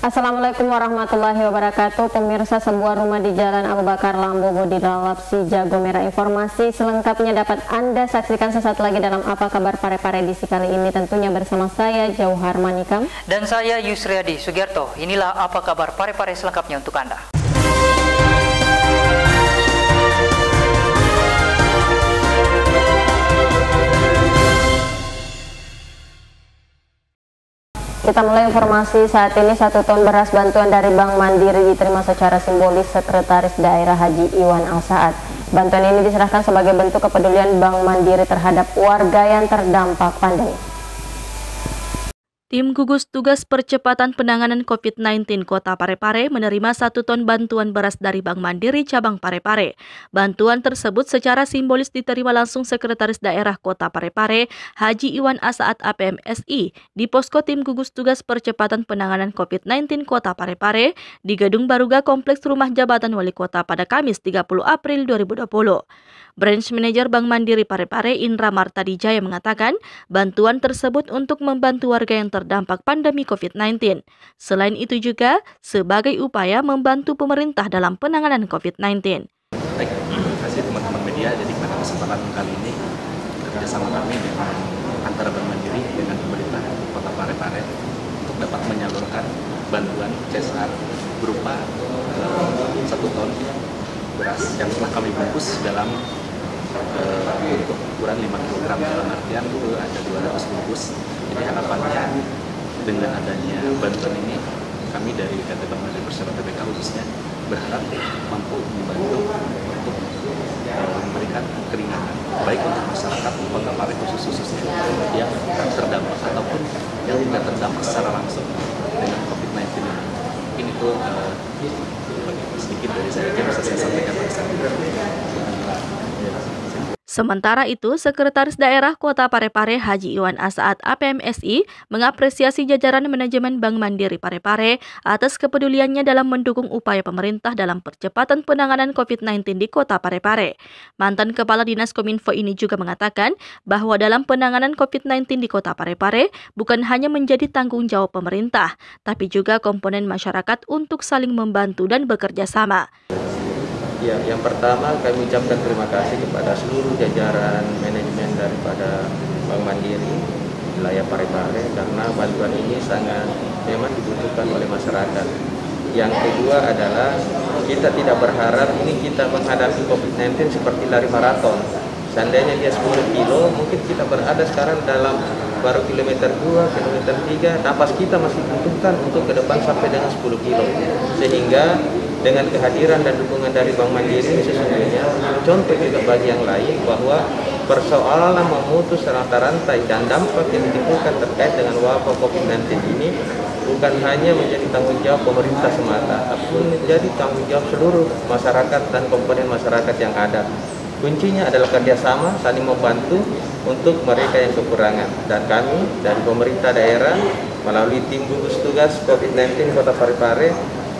Assalamualaikum warahmatullahi wabarakatuh. Pemirsa, sebuah rumah di Jalan Abu Bakar Lambogo di Lalapsi Jagomera. Informasi selengkapnya dapat Anda saksikan sesaat lagi dalam Apa Kabar Parepare edisi kali ini, tentunya bersama saya Jauhar Manikam dan saya Yusriadi Sugiarto. Inilah Apa Kabar Parepare selengkapnya untuk Anda. Kita mulai informasi saat ini. 1 ton beras bantuan dari Bank Mandiri diterima secara simbolis Sekretaris Daerah Haji Iwan Al-Saad. Bantuan ini diserahkan sebagai bentuk kepedulian Bank Mandiri terhadap warga yang terdampak pandemi. Tim Gugus Tugas Percepatan Penanganan COVID-19 Kota Parepare menerima 1 ton bantuan beras dari Bank Mandiri Cabang Parepare. Bantuan tersebut secara simbolis diterima langsung Sekretaris Daerah Kota Parepare Haji Iwan Al-Saad APMSI di posko Tim Gugus Tugas Percepatan Penanganan COVID-19 Kota Parepare di Gedung Baruga Kompleks Rumah Jabatan Wali Kota pada Kamis 30 April 2020. Branch Manager Bank Mandiri Parepare Indra Martadijaya mengatakan bantuan tersebut untuk membantu warga yang terdampak pandemi COVID-19. Selain itu juga sebagai upaya membantu pemerintah dalam penanganan COVID-19. Baik, terima kasih teman-teman media. Jadi pada kesempatan kali ini kerjasama kami dengan antara Bank Mandiri dengan pemerintah Kota Parepare untuk dapat menyalurkan bantuan CSR berupa 1 ton beras yang telah kami bungkus dalam untuk ukuran 5 kg, dalam artian itu ada 200 bungkus. Jadi harapannya dengan adanya bantuan ini, kami dari KT Bank Mandiri bersama TBK khususnya berharap mampu membantu untuk memberikan keringanan baik untuk masyarakat Kota Pare khususnya yang terdampak ataupun yang tidak terdampak secara langsung dengan COVID-19 ini. Mungkin itu sedikit dari saya yang bisa saya sampaikan pada saat ini. Sementara itu, Sekretaris Daerah Kota Parepare Haji Iwan Al-Saad APMSI mengapresiasi jajaran manajemen Bank Mandiri Parepare atas kepeduliannya dalam mendukung upaya pemerintah dalam percepatan penanganan COVID-19 di Kota Parepare. Mantan Kepala Dinas Kominfo ini juga mengatakan bahwa dalam penanganan COVID-19 di Kota Parepare bukan hanya menjadi tanggung jawab pemerintah, tapi juga komponen masyarakat untuk saling membantu dan bekerja sama. Ya, yang pertama kami ucapkan terima kasih kepada seluruh jajaran manajemen daripada Bank Mandiri wilayah Parepare karena bantuan ini sangat memang dibutuhkan oleh masyarakat. Yang kedua adalah kita tidak berharap ini kita menghadapi COVID-19 seperti lari maraton. Seandainya dia 10 kilo, mungkin kita berada sekarang dalam baru kilometer 2, kilometer 3, napas kita masih dibutuhkan untuk ke depan sampai dengan 10 kilo. Sehingga dengan kehadiran dan dukungan dari Bank Mandiri sesungguhnya contoh juga bagi yang lain bahwa persoalan memutus rantai dan dampak yang ditimbulkan terkait dengan wabah COVID-19 ini bukan hanya menjadi tanggung jawab pemerintah semata, tapi menjadi tanggung jawab seluruh masyarakat dan komponen masyarakat yang ada. Kuncinya adalah kerjasama, saling membantu untuk mereka yang kekurangan. Dan kami dari pemerintah daerah melalui tim gugus tugas COVID-19 Kota Parepare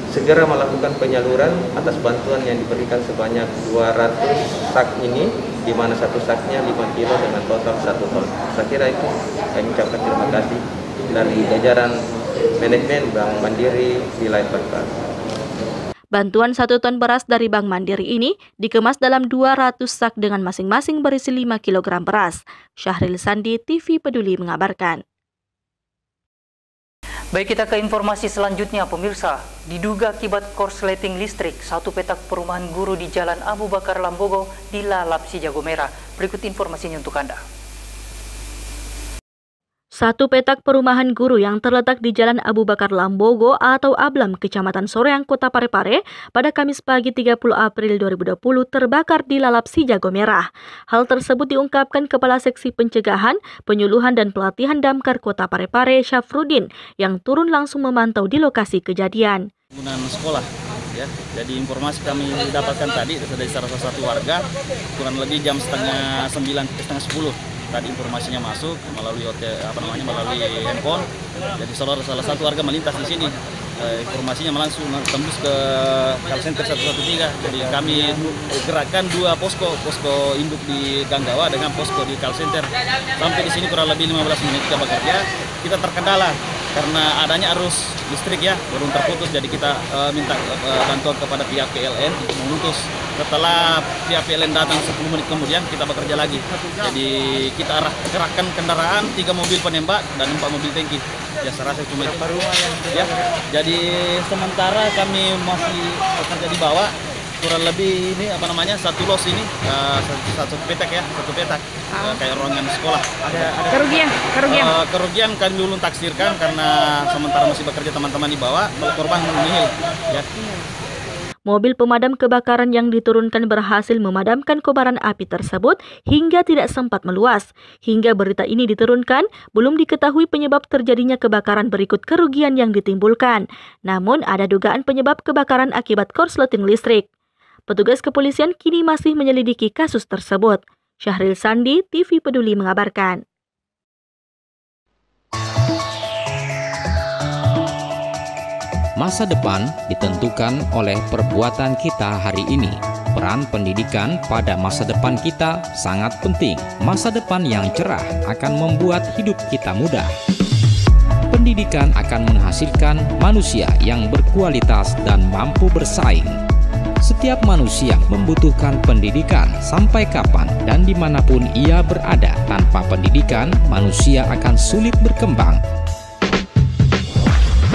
segera melakukan penyaluran atas bantuan yang diberikan sebanyak 200 sak ini, di mana satu saknya 5 kilo dengan total 1 ton. Saya kira itu kami ucapkan terima kasih dari jajaran manajemen Bank Mandiri wilayah Parepare. Bantuan 1 ton beras dari Bank Mandiri ini dikemas dalam 200 sak dengan masing-masing berisi 5 kg beras. Syahril Sandi, TV Peduli mengabarkan. Baik, kita ke informasi selanjutnya, pemirsa. Diduga akibat korsleting listrik, 1 petak perumahan guru di Jalan Abu Bakar Lambogo di Lalapsi Jagomera. Berikut informasinya untuk Anda. 1 petak perumahan guru yang terletak di Jalan Abu Bakar Lambogo atau Ablam, Kecamatan Soreang, Kota Parepare pada Kamis pagi 30 April 2020 terbakar di Lalapsi Jagomera. Hal tersebut diungkapkan Kepala Seksi Pencegahan, Penyuluhan dan Pelatihan Damkar Kota Parepare Syafruddin yang turun langsung memantau di lokasi kejadian. Penggunaan sekolah, ya. Jadi informasi kami dapatkan tadi dari salah satu warga kurang lebih jam setengah 9, setengah 10. Tadi informasinya masuk melalui melalui handphone. Jadi salah satu warga melintas di sini. Informasinya langsung tembus ke call center 113. Jadi kami gerakkan 2 posko induk di Ganggawa dengan posko di call center. Sampai di sini kurang lebih 15 menit kita bekerja. Kita terkendala karena adanya arus listrik ya baru terputus, jadi kita minta bantuan kepada pihak PLN untuk memutus. Setelah pihak PLN datang 10 menit kemudian kita bekerja lagi. Jadi kita kerahkan kendaraan 3 mobil penembak dan 4 mobil tangki. Ya saya rasa cuma itu. Ya, jadi sementara kami masih bekerja di bawah. Kurang lebih ini satu los ini satu petak kayak ruangan sekolah. Ada kerugian kami belum taksirkan karena sementara masih bekerja teman-teman di bawah, korban meninggal ya. Mobil pemadam kebakaran yang diturunkan berhasil memadamkan kobaran api tersebut hingga tidak sempat meluas. Hingga berita ini diturunkan, belum diketahui penyebab terjadinya kebakaran berikut kerugian yang ditimbulkan. Namun ada dugaan penyebab kebakaran akibat korsleting listrik. Petugas kepolisian kini masih menyelidiki kasus tersebut. Syahril Sandi, TV Peduli mengabarkan. Masa depan ditentukan oleh perbuatan kita hari ini. Peran pendidikan pada masa depan kita sangat penting. Masa depan yang cerah akan membuat hidup kita mudah. Pendidikan akan menghasilkan manusia yang berkualitas dan mampu bersaing. Setiap manusia membutuhkan pendidikan sampai kapan dan dimanapun ia berada. Tanpa pendidikan, manusia akan sulit berkembang.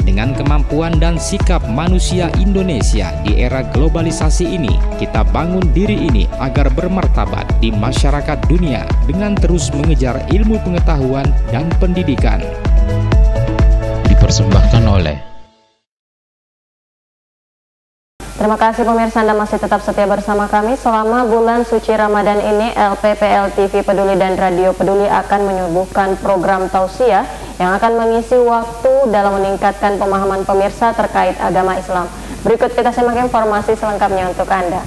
Dengan kemampuan dan sikap manusia Indonesia di era globalisasi ini, kita bangun diri ini agar bermartabat di masyarakat dunia dengan terus mengejar ilmu pengetahuan dan pendidikan. Dipersembahkan oleh Terima kasih pemirsa, Anda masih tetap setia bersama kami. Selama bulan suci Ramadan ini, LPPL TV Peduli dan Radio Peduli akan menyuguhkan program tausiah yang akan mengisi waktu dalam meningkatkan pemahaman pemirsa terkait agama Islam. Berikut kita simak informasi selengkapnya untuk Anda.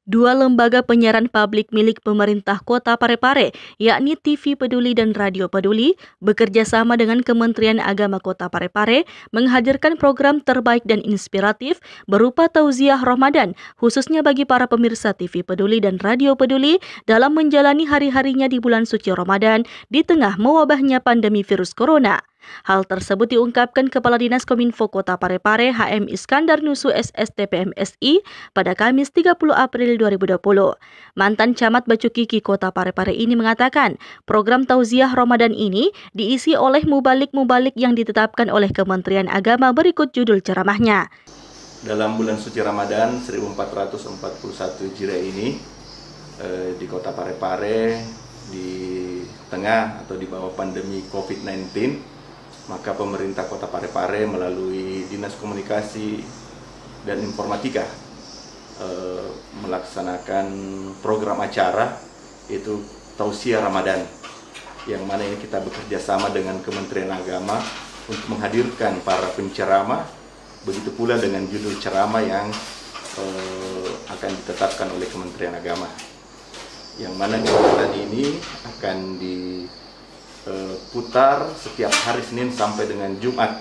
Dua lembaga penyiaran publik milik pemerintah Kota Parepare, yakni TV Peduli dan Radio Peduli, bekerja sama dengan Kementerian Agama Kota Parepare menghadirkan program terbaik dan inspiratif berupa tausiah Ramadan, khususnya bagi para pemirsa TV Peduli dan Radio Peduli dalam menjalani hari-harinya di bulan suci Ramadan di tengah mewabahnya pandemi virus corona. Hal tersebut diungkapkan Kepala Dinas Kominfo Kota Parepare HM Iskandar Nusu SSTPMSI pada Kamis 30 April 2020. Mantan Camat Bacukiki Kota Parepare ini mengatakan program tausiah Ramadan ini diisi oleh mubalik-mubalik yang ditetapkan oleh Kementerian Agama. Berikut judul ceramahnya. Dalam bulan suci Ramadan 1441 Hijriah ini di Kota Parepare di tengah atau di bawah pandemi COVID-19, maka pemerintah Kota Parepare melalui Dinas Komunikasi dan Informatika melaksanakan program acara yaitu Tausiah Ramadan, yang mana ini kita bekerja sama dengan Kementerian Agama untuk menghadirkan para penceramah, begitu pula dengan judul ceramah yang akan ditetapkan oleh Kementerian Agama, yang mana kegiatan ini akan diputar setiap hari Senin sampai dengan Jumat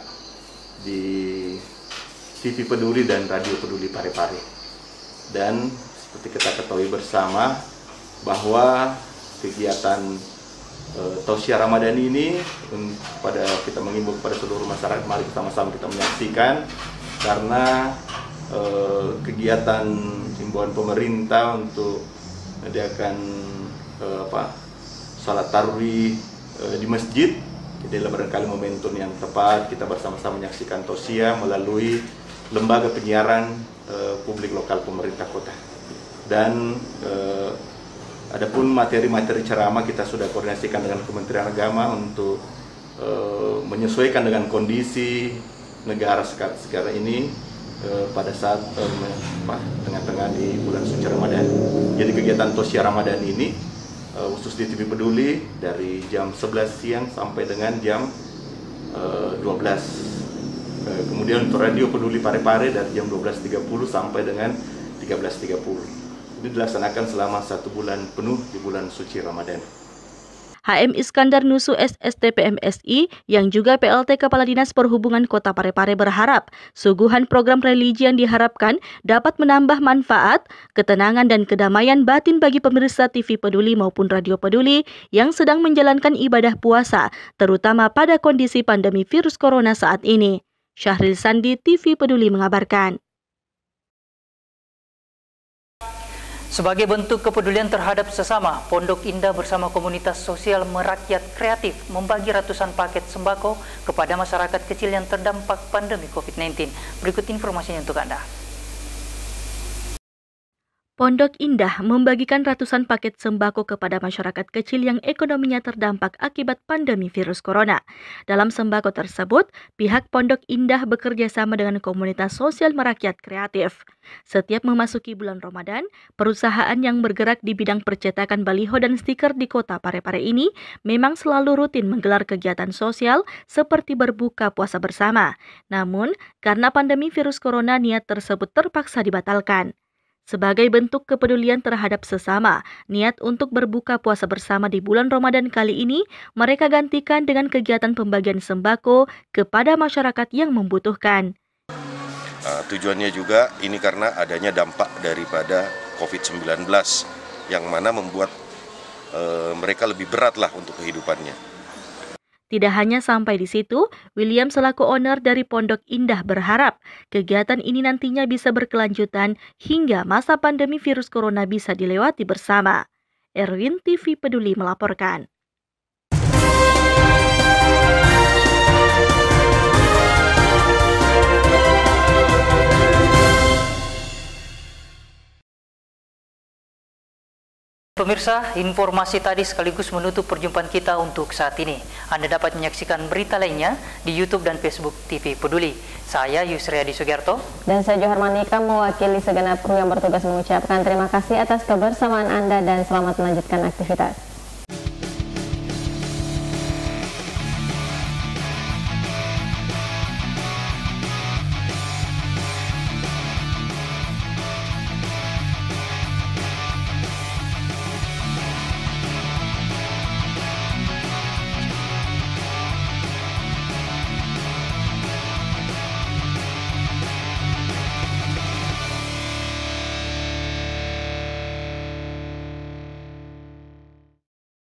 di TV Peduli dan Radio Peduli Parepare. Dan seperti kita ketahui bersama bahwa kegiatan tausiah Ramadan ini kita mengimbau kepada seluruh masyarakat, mari sama-sama kita menyaksikan, karena kegiatan himbauan pemerintah untuk menyediakan salat tarawih di masjid, jadi barangkali momentum yang tepat kita bersama-sama menyaksikan tausiah melalui lembaga penyiaran publik lokal pemerintah kota. Dan adapun materi-materi ceramah kita sudah koordinasikan dengan Kementerian Agama untuk menyesuaikan dengan kondisi negara sekarang ini pada saat tengah-tengah di bulan suci Ramadan. Jadi kegiatan tausiah Ramadan ini khusus di TV Peduli dari jam 11 siang sampai dengan jam 12. Kemudian untuk Radio Peduli Parepare dari jam 12.30 sampai dengan 13.30. Ini dilaksanakan selama 1 bulan penuh di bulan suci Ramadan. HM Iskandar Nusu SSTPMSI yang juga PLT Kepala Dinas Perhubungan Kota Parepare berharap suguhan program religi yang diharapkan dapat menambah manfaat, ketenangan dan kedamaian batin bagi pemirsa TV Peduli maupun Radio Peduli yang sedang menjalankan ibadah puasa, terutama pada kondisi pandemi virus corona saat ini. Syahril Sandi, TV Peduli mengabarkan. Sebagai bentuk kepedulian terhadap sesama, Pondok Indah bersama komunitas sosial merakyat kreatif membagi ratusan paket sembako kepada masyarakat kecil yang terdampak pandemi COVID-19. Berikut informasinya untuk Anda. Pondok Indah membagikan ratusan paket sembako kepada masyarakat kecil yang ekonominya terdampak akibat pandemi virus corona. Dalam sembako tersebut, pihak Pondok Indah bekerja sama dengan komunitas sosial merakyat kreatif. Setiap memasuki bulan Ramadan, perusahaan yang bergerak di bidang percetakan baliho dan stiker di Kota Parepare ini memang selalu rutin menggelar kegiatan sosial seperti berbuka puasa bersama. Namun, karena pandemi virus corona, niat tersebut terpaksa dibatalkan. Sebagai bentuk kepedulian terhadap sesama, niat untuk berbuka puasa bersama di bulan Ramadan kali ini mereka gantikan dengan kegiatan pembagian sembako kepada masyarakat yang membutuhkan. Tujuannya juga ini karena adanya dampak daripada COVID-19 yang mana membuat mereka lebih berat lah untuk kehidupannya. Tidak hanya sampai di situ, William selaku owner dari Pondok Indah berharap kegiatan ini nantinya bisa berkelanjutan hingga masa pandemi virus corona bisa dilewati bersama. Erwin, TV Peduli melaporkan. Pemirsa, informasi tadi sekaligus menutup perjumpaan kita untuk saat ini. Anda dapat menyaksikan berita lainnya di YouTube dan Facebook TV Peduli. Saya Yusriadi Sugiarto. Dan saya Johar Manika mewakili segenap kru yang bertugas mengucapkan terima kasih atas kebersamaan Anda dan selamat melanjutkan aktivitas.